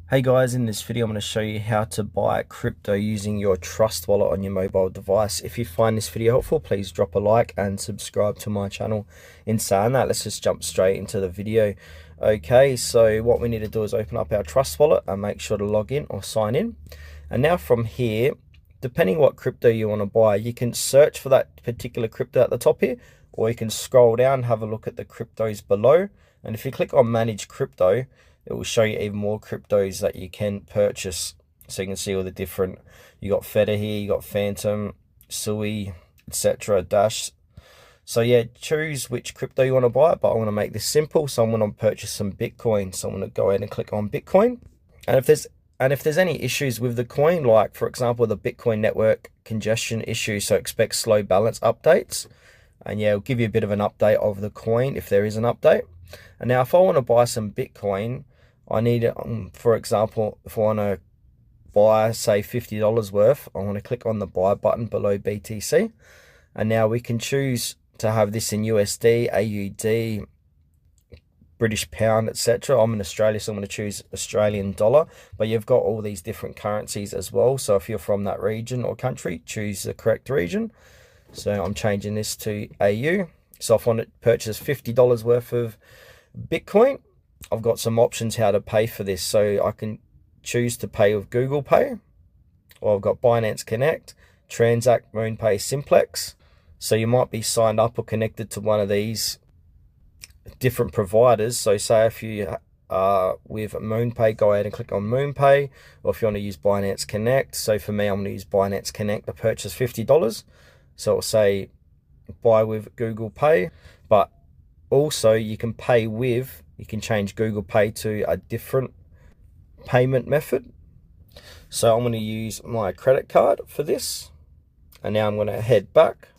Hey guys, in this video I'm going to show you how to buy crypto using your Trust Wallet on your mobile device. If you find this video helpful, please drop a like and subscribe to my channel. In saying that, let's just jump straight into the video. Okay, so what we need to do is open up our Trust Wallet and make sure to log in or sign in. And now from here, depending what crypto you want to buy, you can search for that particular crypto at the top here, or you can scroll down, have a look at the cryptos below. And if you click on Manage Crypto, it will show you even more cryptos that you can purchase. So you can see all the different, you got Feta here, you got Phantom, Sui, etc, Dash. So yeah, choose which crypto you want to buy, but I want to make this simple. So I'm going to purchase some Bitcoin. So I'm going to go ahead and click on Bitcoin. And if there's any issues with the coin, like for example, the Bitcoin network congestion issue, so expect slow balance updates. And yeah, it'll give you a bit of an update of the coin if there is an update. And now if I want to buy some Bitcoin, I need, for example, if I want to buy, say, $50 worth, I want to click on the buy button below BTC. And now we can choose to have this in USD, AUD, British pound, etc. I'm in Australia, so I'm going to choose Australian dollar. But you've got all these different currencies as well. So if you're from that region or country, choose the correct region. So I'm changing this to AU. So if I want to purchase $50 worth of Bitcoin, I've got some options how to pay for this. So I can choose to pay with Google Pay, or I've got Binance Connect, Transact, MoonPay, Simplex. So you might be signed up or connected to one of these different providers. So say if you are with MoonPay, go ahead and click on MoonPay, or if you want to use Binance Connect. So for me, I'm going to use Binance Connect to purchase $50. So it'll say buy with Google Pay, but also you can pay with, you can change Google Pay to a different payment method. So I'm going to use my credit card for this. And now I'm going to head back.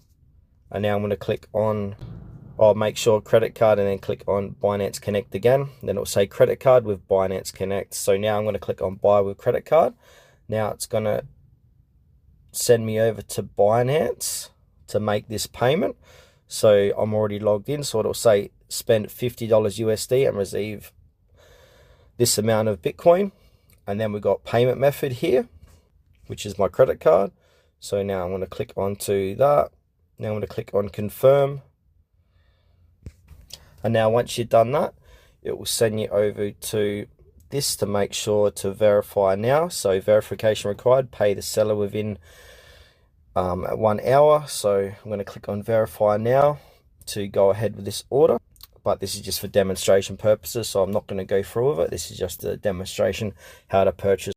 And now I'm going to click on, I'll make sure credit card, and then click on Binance Connect again. Then it'll say credit card with Binance Connect. So now I'm going to click on buy with credit card. Now it's going to send me over to Binance to make this payment. So I'm already logged in, so it'll say spend $50 USD and receive this amount of Bitcoin. And then we've got payment method here, which is my credit card. So now I'm going to click onto that. Now I'm going to click on confirm. And now once you've done that, it will send you over to this to make sure to verify now. So verification required, pay the seller within 1 hour. So I'm going to click on verify now to go ahead with this order, but this is just for demonstration purposes, so I'm not going to go through with it. This is just a demonstration how to purchase